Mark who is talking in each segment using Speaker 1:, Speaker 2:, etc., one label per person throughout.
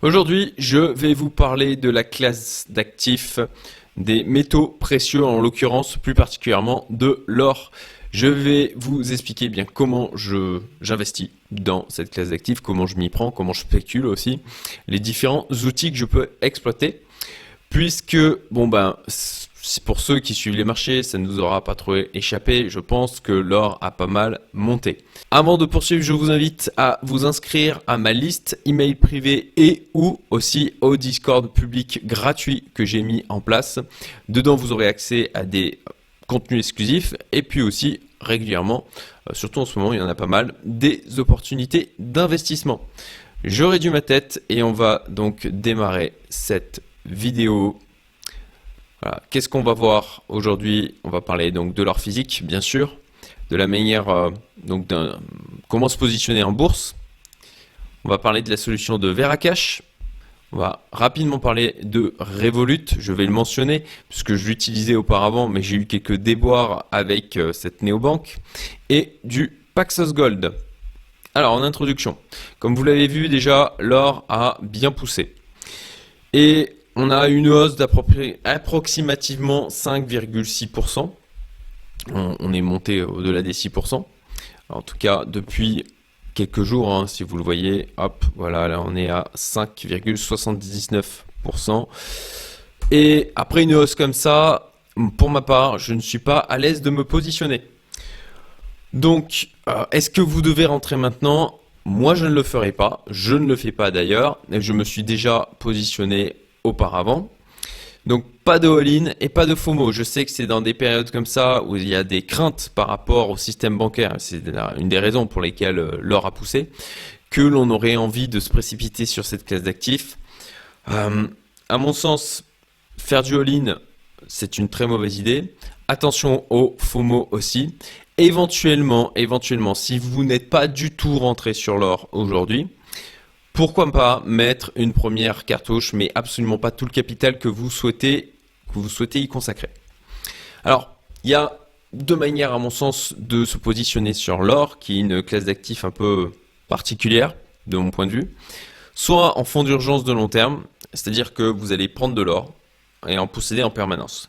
Speaker 1: Aujourd'hui, je vais vous parler de la classe d'actifs des métaux précieux, en l'occurrence plus particulièrement de l'or. Je vais vous expliquer bien comment j'investis dans cette classe d'actifs, comment je m'y prends, comment je spécule aussi, les différents outils que je peux exploiter. Puisque, c'est pour ceux qui suivent les marchés, ça ne nous aura pas trop échappé. Je pense que l'or a pas mal monté. Avant de poursuivre, je vous invite à vous inscrire à ma liste email privée et ou aussi au Discord public gratuit que j'ai mis en place. Dedans, vous aurez accès à des contenus exclusifs et puis aussi régulièrement, surtout en ce moment, il y en a pas mal, des opportunités d'investissement. Je réduis ma tête et on va donc démarrer cette vidéo. Voilà. Qu'est-ce qu'on va voir aujourd'hui? On va parler donc de l'or physique, bien sûr, de la manière comment se positionner en bourse. On va parler de la solution de Veracash. On va rapidement parler de Revolut. Je vais le mentionner puisque je l'utilisais auparavant, mais j'ai eu quelques déboires avec cette néobanque, et du Paxos Gold. Alors en introduction, comme vous l'avez vu déjà, l'or a bien poussé et on a une hausse d'approximativement 5,6%. On est monté au-delà des 6%. En tout cas, depuis quelques jours, hein, si vous le voyez, hop, voilà, là on est à 5,79%. Et après une hausse comme ça, pour ma part, je ne suis pas à l'aise de me positionner. Donc, est-ce que vous devez rentrer maintenant? Moi, je ne le ferai pas. Je ne le fais pas d'ailleurs. Je me suis déjà positionné auparavant. Donc pas de all-in et pas de FOMO. Je sais que c'est dans des périodes comme ça où il y a des craintes par rapport au système bancaire, c'est une des raisons pour lesquelles l'or a poussé, que l'on aurait envie de se précipiter sur cette classe d'actifs. À mon sens, faire du all-in, c'est une très mauvaise idée. Attention au FOMO aussi. Éventuellement, si vous n'êtes pas du tout rentré sur l'or aujourd'hui, pourquoi pas mettre une première cartouche, mais absolument pas tout le capital que vous souhaitez y consacrer. Alors, il y a deux manières, à mon sens, de se positionner sur l'or, qui est une classe d'actifs un peu particulière, de mon point de vue. Soit en fonds d'urgence de long terme, c'est-à-dire que vous allez prendre de l'or et en posséder en permanence,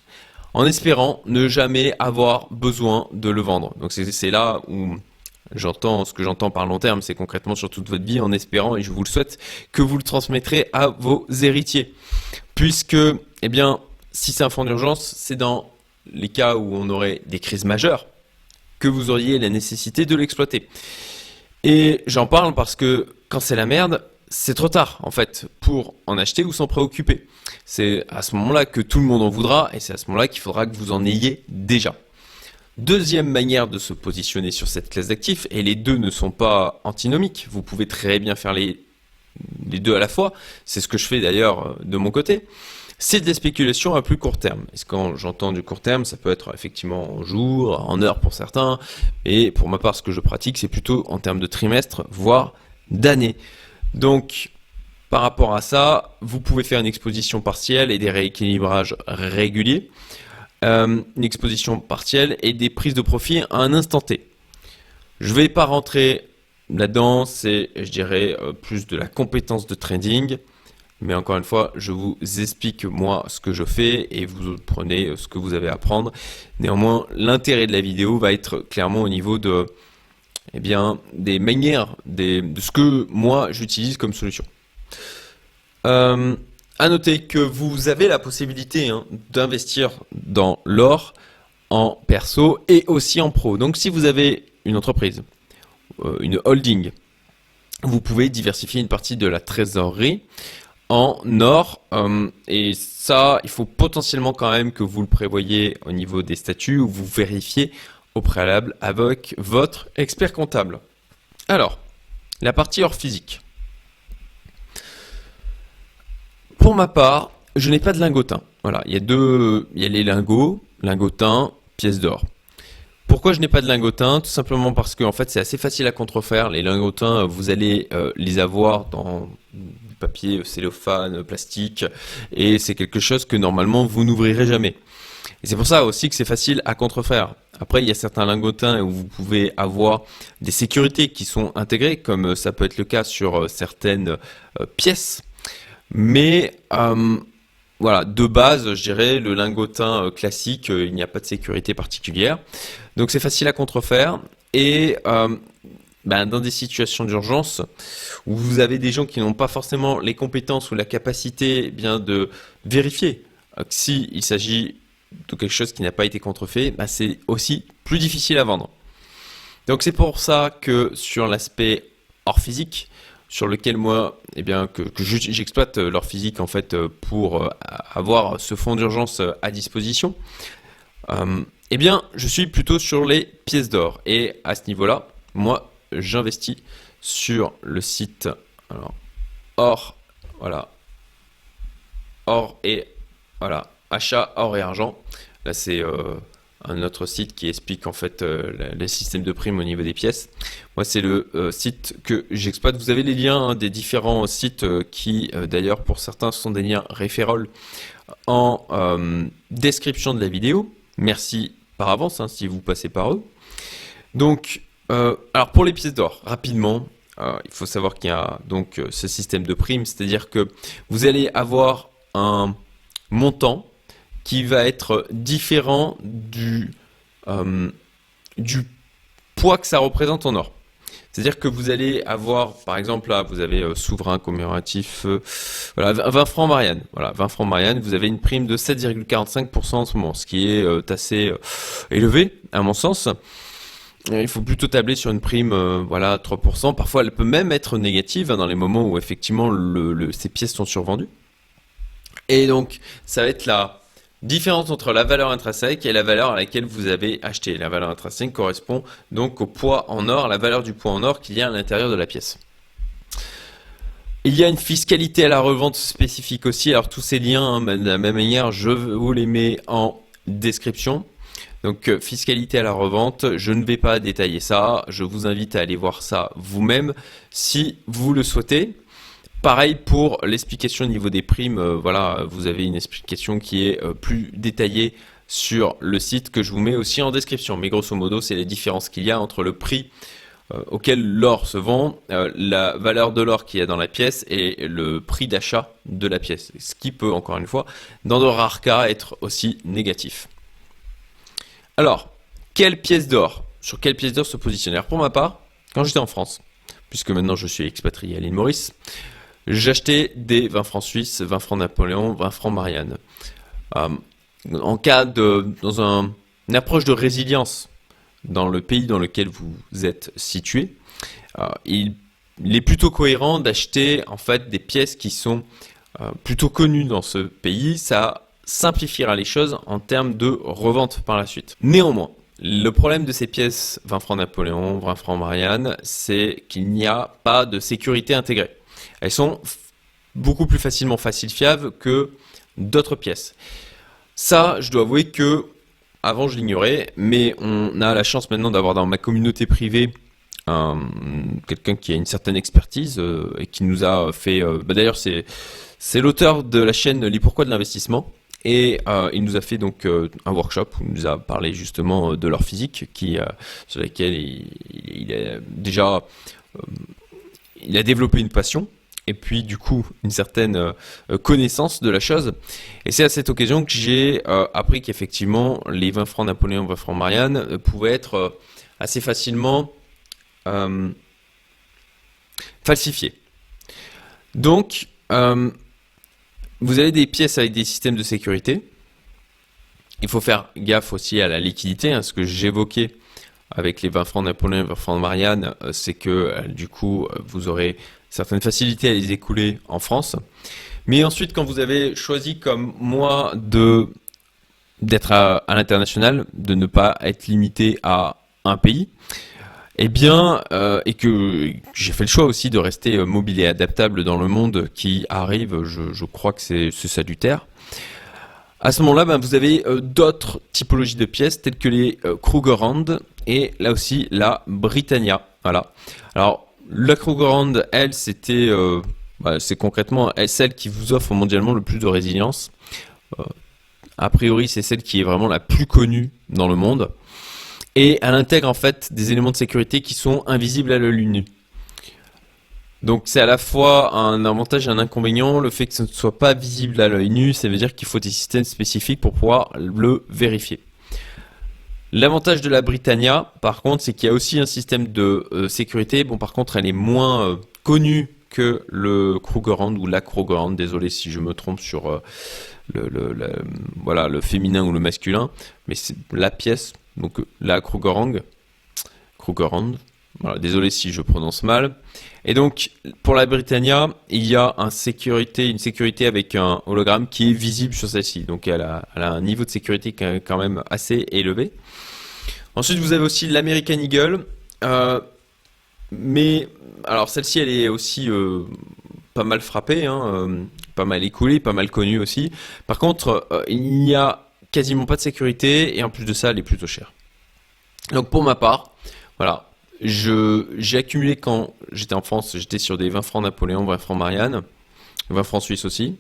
Speaker 1: en espérant ne jamais avoir besoin de le vendre. Donc c'est là où ce que j'entends par long terme, c'est concrètement sur toute votre vie, en espérant, et je vous le souhaite, que vous le transmettrez à vos héritiers. Puisque, si c'est un fonds d'urgence, c'est dans les cas où on aurait des crises majeures que vous auriez la nécessité de l'exploiter. Et j'en parle parce que quand c'est la merde, c'est trop tard, en fait, pour en acheter ou s'en préoccuper. C'est à ce moment-là que tout le monde en voudra, et c'est à ce moment-là qu'il faudra que vous en ayez déjà. Deuxième manière de se positionner sur cette classe d'actifs, et les deux ne sont pas antinomiques, vous pouvez très bien faire les deux à la fois, c'est ce que je fais d'ailleurs de mon côté, c'est de la spéculation à plus court terme. Et quand j'entends du court terme, ça peut être effectivement en jours, en heures pour certains, et pour ma part ce que je pratique, c'est plutôt en termes de trimestre, voire d'années. Donc par rapport à ça, vous pouvez faire une exposition partielle et des rééquilibrages réguliers. Une exposition partielle et des prises de profit à un instant T. Je ne vais pas rentrer là-dedans, c'est, je dirais, plus de la compétence de trading. Mais encore une fois, je vous explique moi ce que je fais et vous prenez ce que vous avez à apprendre. Néanmoins, l'intérêt de la vidéo va être clairement au niveau de, des manières, de ce que moi j'utilise comme solution. À noter que vous avez la possibilité d'investir dans l'or en perso et aussi en pro. Donc si vous avez une entreprise, une holding, vous pouvez diversifier une partie de la trésorerie en or. Et ça, il faut potentiellement quand même que vous le prévoyez au niveau des statuts ou vous vérifiez au préalable avec votre expert comptable. Alors, la partie or physique. Pour ma part, je n'ai pas de lingotin. Voilà, il y a les lingots, lingotin, pièces d'or. Pourquoi je n'ai pas de lingotin? Tout simplement parce que en fait, c'est assez facile à contrefaire. Les lingotins, vous allez les avoir dans du papier, cellophane, plastique, et c'est quelque chose que normalement vous n'ouvrirez jamais. Et c'est pour ça aussi que c'est facile à contrefaire. Après, il y a certains lingotins où vous pouvez avoir des sécurités qui sont intégrées, comme ça peut être le cas sur certaines pièces. Mais voilà, de base, je dirais, le lingotin classique, il n'y a pas de sécurité particulière. Donc c'est facile à contrefaire. Et dans des situations d'urgence où vous avez des gens qui n'ont pas forcément les compétences ou la capacité bien de vérifier que s'il s'agit de quelque chose qui n'a pas été contrefait, c'est aussi plus difficile à vendre. Donc c'est pour ça que sur l'aspect hors physique, sur lequel moi, j'exploite l'or physique en fait pour avoir ce fonds d'urgence à disposition, je suis plutôt sur les pièces d'or. Et à ce niveau-là, moi, j'investis sur le site or, voilà, or et voilà, achat or et argent. Là, c'est un autre site qui explique en fait les systèmes de primes au niveau des pièces. Moi, c'est le site que j'exploite. Vous avez les liens des différents sites qui, d'ailleurs, pour certains, sont des liens référents en description de la vidéo. Merci par avance si vous passez par eux. Donc, alors pour les pièces d'or, rapidement, il faut savoir qu'il y a donc ce système de primes, c'est-à-dire que vous allez avoir un montant qui va être différent du poids que ça représente en or. C'est-à-dire que vous allez avoir, par exemple, là, vous avez souverain commémoratif, voilà, 20 francs Marianne. Voilà, 20 francs Marianne, vous avez une prime de 7,45% en ce moment, ce qui est assez élevé, à mon sens. Il faut plutôt tabler sur une prime, 3%. Parfois, elle peut même être négative dans les moments où, effectivement, ces pièces sont survendues. Et donc, ça va être la différence entre la valeur intrinsèque et la valeur à laquelle vous avez acheté. La valeur intrinsèque correspond donc au poids en or, la valeur du poids en or qu'il y a à l'intérieur de la pièce. Il y a une fiscalité à la revente spécifique aussi. Alors tous ces liens, de la même manière, je vous les mets en description. Donc fiscalité à la revente, je ne vais pas détailler ça. Je vous invite à aller voir ça vous-même si vous le souhaitez. Pareil pour l'explication au niveau des primes, voilà, vous avez une explication qui est plus détaillée sur le site que je vous mets aussi en description. Mais grosso modo, c'est les différences qu'il y a entre le prix auquel l'or se vend, la valeur de l'or qu'il y a dans la pièce et le prix d'achat de la pièce. Ce qui peut, encore une fois, dans de rares cas, être aussi négatif. Alors, quelle pièce d'or? Sur quelle pièce d'or se positionner? Pour ma part, quand j'étais en France, puisque maintenant je suis expatrié à l'île Maurice, j'achetais des 20 francs suisses, 20 francs Napoléon, 20 francs Marianne. En cas dans une approche de résilience dans le pays dans lequel vous êtes situé, il est plutôt cohérent d'acheter en fait des pièces qui sont plutôt connues dans ce pays. Ça simplifiera les choses en termes de revente par la suite. Néanmoins, le problème de ces pièces 20 francs Napoléon, 20 francs Marianne, c'est qu'il n'y a pas de sécurité intégrée. Elles sont beaucoup plus facilement falsifiables que d'autres pièces. Ça, je dois avouer que avant je l'ignorais, mais on a la chance maintenant d'avoir dans ma communauté privée quelqu'un qui a une certaine expertise et qui nous a fait. D'ailleurs, c'est l'auteur de la chaîne Les Pourquoi de l'investissement. Et il nous a fait donc un workshop où il nous a parlé justement de l'or physique sur laquelle il a déjà il a développé une passion et puis du coup une certaine connaissance de la chose. Et c'est à cette occasion que j'ai appris qu'effectivement les 20 francs Napoléon, 20 francs Marianne pouvaient être assez facilement falsifiés. Donc vous avez des pièces avec des systèmes de sécurité. Il faut faire gaffe aussi à la liquidité, ce que j'évoquais avec les 20 francs Napoléon et 20 francs Marianne, c'est que du coup vous aurez certaines facilités à les écouler en France. Mais ensuite, quand vous avez choisi comme moi d'être à l'international, de ne pas être limité à un pays, et que j'ai fait le choix aussi de rester mobile et adaptable dans le monde qui arrive, je crois que c'est salutaire. À ce moment-là, vous avez d'autres typologies de pièces telles que les Krugerrand et là aussi la Britannia. Voilà. Alors la Krugerrand, elle, c'est concrètement celle qui vous offre mondialement le plus de résilience. A priori, c'est celle qui est vraiment la plus connue dans le monde. Et elle intègre en fait des éléments de sécurité qui sont invisibles à l'œil nu. Donc c'est à la fois un avantage et un inconvénient, le fait que ce ne soit pas visible à l'œil nu, ça veut dire qu'il faut des systèmes spécifiques pour pouvoir le vérifier. L'avantage de la Britannia, par contre, c'est qu'il y a aussi un système de sécurité. Bon, par contre, elle est moins connue que le Krugerrand ou la Krugerrand. Désolé si je me trompe sur voilà, le féminin ou le masculin, mais c'est la pièce, donc la Krugerrand. Voilà, désolé si je prononce mal. Et donc, pour la Britannia, il y a une sécurité avec un hologramme qui est visible sur celle-ci. Donc, elle a un niveau de sécurité quand même assez élevé. Ensuite, vous avez aussi l'American Eagle. Mais, alors, celle-ci, elle est aussi pas mal frappée, hein, pas mal écoulée, pas mal connue aussi. Par contre, il n'y a quasiment pas de sécurité et en plus de ça, elle est plutôt chère. Donc, pour ma part, voilà. J'ai accumulé quand j'étais en France, j'étais sur des 20 francs Napoléon, 20 francs Marianne, 20 francs Suisse aussi.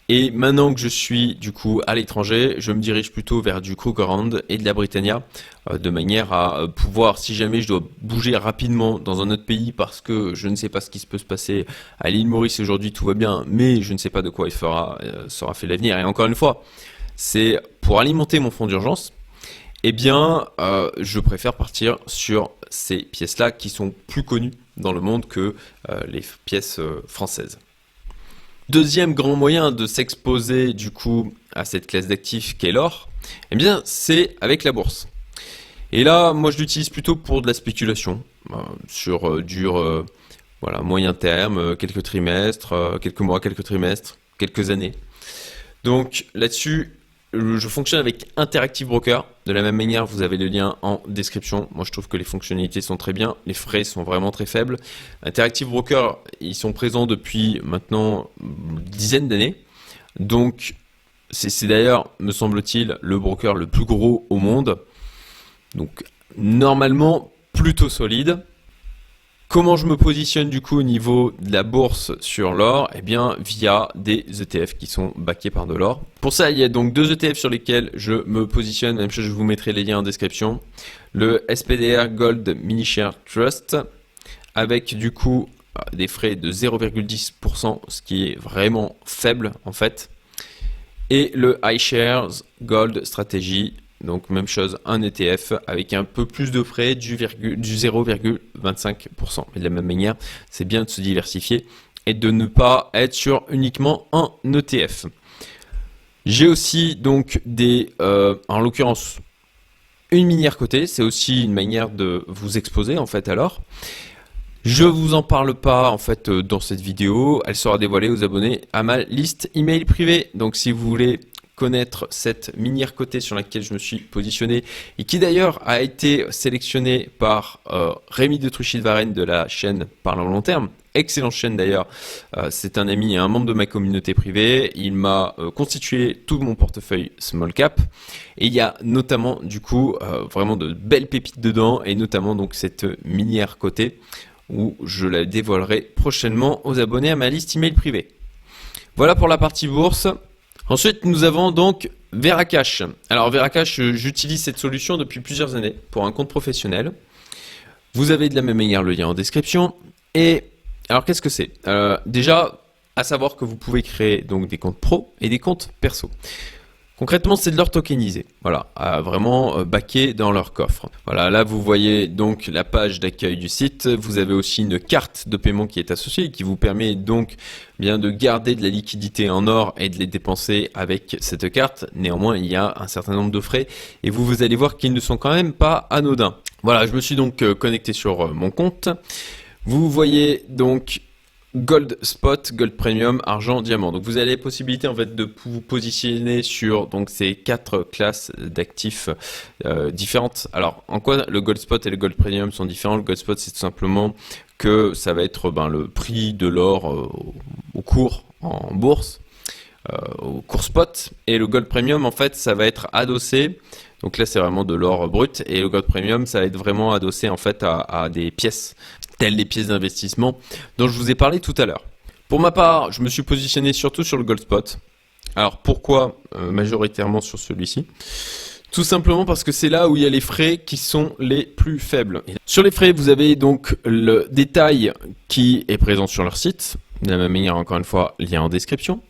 Speaker 1: Et maintenant que je suis du coup à l'étranger, je me dirige plutôt vers du Krugerrand et de la Britannia, de manière à pouvoir, si jamais je dois bouger rapidement dans un autre pays parce que je ne sais pas ce qui peut se passer à l'île Maurice aujourd'hui, tout va bien, mais je ne sais pas de quoi sera fait l'avenir. Et encore une fois, c'est pour alimenter mon fonds d'urgence. Eh bien, je préfère partir sur ces pièces-là qui sont plus connues dans le monde que les pièces françaises. Deuxième grand moyen de s'exposer du coup à cette classe d'actifs qu'est l'or, eh bien, c'est avec la bourse. Et là, moi, je l'utilise plutôt pour de la spéculation sur voilà, moyen terme, quelques trimestres, quelques mois, quelques trimestres, quelques années. Donc là-dessus, je fonctionne avec Interactive Broker. De la même manière, vous avez le lien en description. Moi, je trouve que les fonctionnalités sont très bien. Les frais sont vraiment très faibles. Interactive Broker, ils sont présents depuis maintenant une dizaine d'années. Donc, c'est d'ailleurs, me semble-t-il, le broker le plus gros au monde. Donc, normalement, plutôt solide. Comment je me positionne du coup au niveau de la bourse sur l'or? Eh bien via des ETF qui sont backés par de l'or. Pour ça, il y a donc deux ETF sur lesquels je me positionne, même chose, je vous mettrai les liens en description. Le SPDR Gold Mini Share Trust avec du coup des frais de 0,10%, ce qui est vraiment faible en fait. Et le iShares Gold Strategy. Donc même chose, un ETF avec un peu plus de frais du 0,25%. Mais de la même manière, c'est bien de se diversifier et de ne pas être sur uniquement un ETF. J'ai aussi donc en l'occurrence, une minière cotée. C'est aussi une manière de vous exposer en fait alors. Je vous en parle pas en fait dans cette vidéo. Elle sera dévoilée aux abonnés à ma liste email privée. Donc si vous voulez connaître cette minière cotée sur laquelle je me suis positionné et qui d'ailleurs a été sélectionnée par Rémi de Truchy-de-Varenne de la chaîne Parlant Long Terme. Excellente chaîne d'ailleurs, c'est un ami et un membre de ma communauté privée. Il m'a constitué tout mon portefeuille small cap et il y a notamment du coup vraiment de belles pépites dedans et notamment donc cette minière cotée où je la dévoilerai prochainement aux abonnés à ma liste email privée. Voilà pour la partie bourse. Ensuite, nous avons donc Veracash. Alors Veracash, j'utilise cette solution depuis plusieurs années pour un compte professionnel. Vous avez de la même manière le lien en description. Et alors qu'est-ce que c'est? Déjà, à savoir que vous pouvez créer donc des comptes pro et des comptes perso. Concrètement, c'est de l'or tokenisé, voilà, vraiment backé dans leur coffre. Voilà, là vous voyez donc la page d'accueil du site. Vous avez aussi une carte de paiement qui est associée et qui vous permet donc bien de garder de la liquidité en or et de les dépenser avec cette carte. Néanmoins, il y a un certain nombre de frais et vous allez voir qu'ils ne sont quand même pas anodins. Voilà, je me suis donc connecté sur mon compte. Vous voyez donc Gold Spot, Gold Premium, Argent, Diamant. Donc vous avez la possibilité en fait de vous positionner sur donc ces quatre classes d'actifs différentes. Alors en quoi le Gold Spot et le Gold Premium sont différents? Le Gold Spot, c'est tout simplement que ça va être le prix de l'or au cours en bourse, au cours spot, et le Gold Premium en fait ça va être adossé. Donc là c'est vraiment de l'or brut et le Gold Premium ça va être vraiment adossé en fait à des pièces telles les pièces d'investissement dont je vous ai parlé tout à l'heure. Pour ma part, je me suis positionné surtout sur le Gold Spot. Alors pourquoi majoritairement sur celui-ci? Tout simplement parce que c'est là où il y a les frais qui sont les plus faibles. Sur les frais, vous avez donc le détail qui est présent sur leur site. De la même manière, encore une fois, lien en description.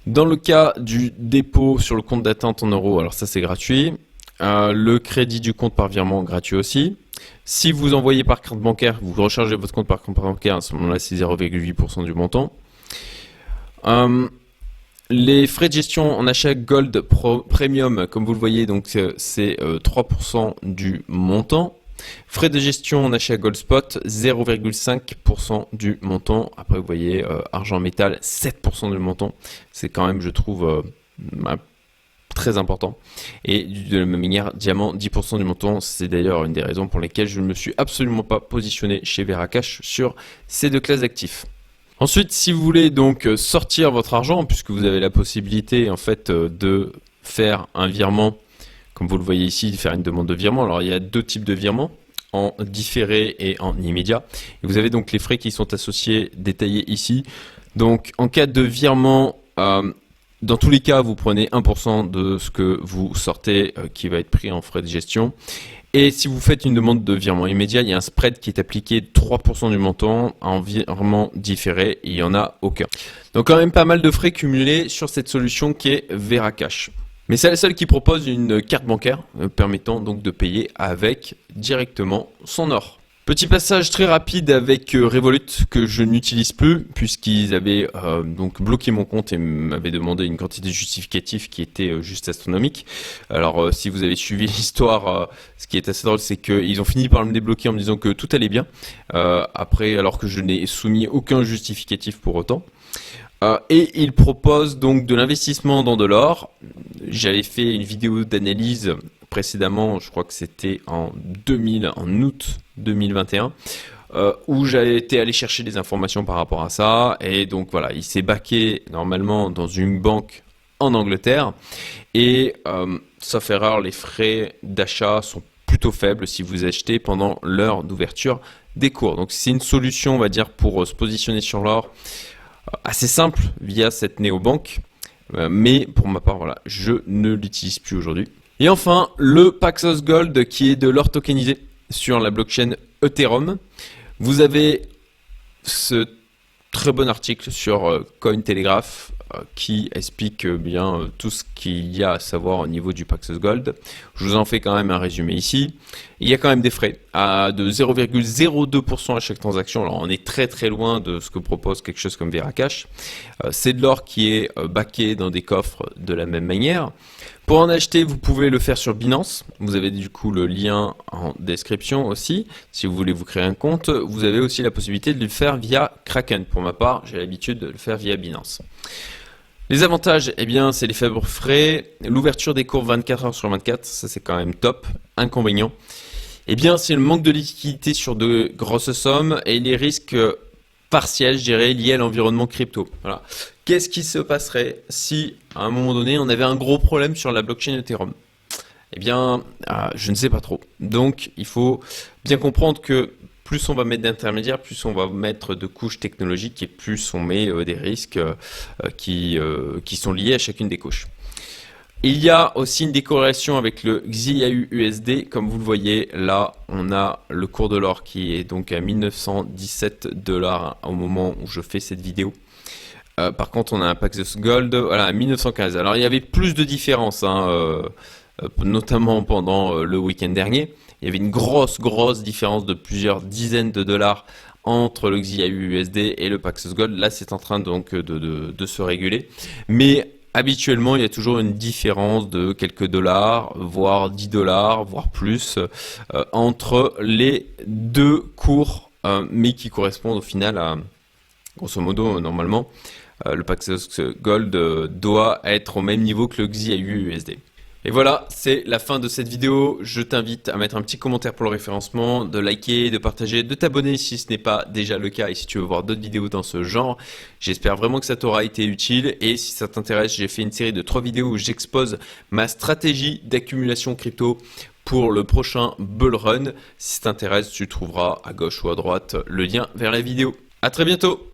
Speaker 1: Dans le cas du dépôt sur le compte d'attente en euros, alors ça c'est gratuit. Le crédit du compte par virement, gratuit aussi. Si vous envoyez par carte bancaire, vous rechargez votre compte par carte bancaire, à ce moment-là c'est 0,8% du montant. Les frais de gestion en achat Gold Premium, comme vous le voyez, donc c'est 3% du montant. Frais de gestion en achat Gold Spot, 0,5% du montant. Après, vous voyez, argent métal, 7% du montant. C'est quand même, je trouve, très important. Et de la même manière, diamant, 10% du montant. C'est d'ailleurs une des raisons pour lesquelles je ne me suis absolument pas positionné chez Veracash sur ces deux classes d'actifs. Ensuite, si vous voulez donc sortir votre argent, puisque vous avez la possibilité en fait de faire un virement, comme vous le voyez ici, de faire une demande de virement. Alors il y a deux types de virements, en différé et en immédiat. Et vous avez donc les frais qui sont associés, détaillés ici. Donc en cas de virement, dans tous les cas, vous prenez 1% de ce que vous sortez qui va être pris en frais de gestion. Et si vous faites une demande de virement immédiat, il y a un spread qui est appliqué de 3% du montant en virement différé, et il n'y en a aucun. Donc quand même pas mal de frais cumulés sur cette solution qui est Veracash. Mais c'est la seule qui propose une carte bancaire permettant donc de payer avec directement son or. Petit passage très rapide avec Revolut que je n'utilise plus puisqu'ils avaient donc bloqué mon compte et m'avaient demandé une quantité justificative qui était juste astronomique. Alors si vous avez suivi l'histoire, ce qui est assez drôle, c'est qu'ils ont fini par me débloquer en me disant que tout allait bien. Après, alors que je n'ai soumis aucun justificatif pour autant. Et ils proposent donc de l'investissement dans de l'or. J'avais fait une vidéo d'analyse précédemment, je crois que c'était en août 2021, où j'avais été allé chercher des informations par rapport à ça. Et donc voilà, il s'est backé normalement dans une banque en Angleterre. Et sauf erreur, les frais d'achat sont plutôt faibles si vous achetez pendant l'heure d'ouverture des cours. Donc c'est une solution, on va dire, pour se positionner sur l'or assez simple via cette néobanque. Mais pour ma part, voilà, je ne l'utilise plus aujourd'hui. Et enfin, le Paxos Gold qui est de l'or tokenisé sur la blockchain Ethereum. Vous avez ce très bon article sur Cointelegraph qui explique bien tout ce qu'il y a à savoir au niveau du Paxos Gold. Je vous en fais quand même un résumé ici. Il y a quand même des frais de 0,02% à chaque transaction. Alors on est très très loin de ce que propose quelque chose comme Veracash. C'est de l'or qui est backé dans des coffres de la même manière. Pour en acheter, vous pouvez le faire sur Binance. Vous avez du coup le lien en description aussi. Si vous voulez vous créer un compte, vous avez aussi la possibilité de le faire via Kraken. Pour ma part, j'ai l'habitude de le faire via Binance. Les avantages, eh bien, c'est les faibles frais, l'ouverture des cours 24 heures sur 24, ça c'est quand même top. Inconvénient, eh bien, c'est le manque de liquidité sur de grosses sommes et les risques partiels, je dirais, liés à l'environnement crypto. Voilà. Qu'est-ce qui se passerait si, à un moment donné, on avait un gros problème sur la blockchain Ethereum? Eh bien, je ne sais pas trop. Donc, il faut bien comprendre que plus on va mettre d'intermédiaires, plus on va mettre de couches technologiques et plus on met des risques qui sont liés à chacune des couches. Il y a aussi une décorrélation avec le XIAU USD. Comme vous le voyez, là, on a le cours de l'or qui est donc à 1917 $ au moment où je fais cette vidéo. Par contre, on a un Paxos Gold voilà, à 1915. Alors, il y avait plus de différences, notamment pendant le week-end dernier. Il y avait une grosse différence de plusieurs dizaines de dollars entre le XIAU USD et le Paxos Gold. Là, c'est en train donc de se réguler. Mais habituellement, il y a toujours une différence de quelques dollars, voire 10 $, voire plus, entre les deux cours, mais qui correspondent au final à, grosso modo, normalement, le Paxos Gold doit être au même niveau que le XIAU USD. Et voilà, c'est la fin de cette vidéo. Je t'invite à mettre un petit commentaire pour le référencement, de liker, de partager, de t'abonner si ce n'est pas déjà le cas et si tu veux voir d'autres vidéos dans ce genre. J'espère vraiment que ça t'aura été utile et si ça t'intéresse, j'ai fait une série de 3 vidéos où j'expose ma stratégie d'accumulation crypto pour le prochain bull run. Si ça t'intéresse, tu trouveras à gauche ou à droite le lien vers la vidéo. À très bientôt!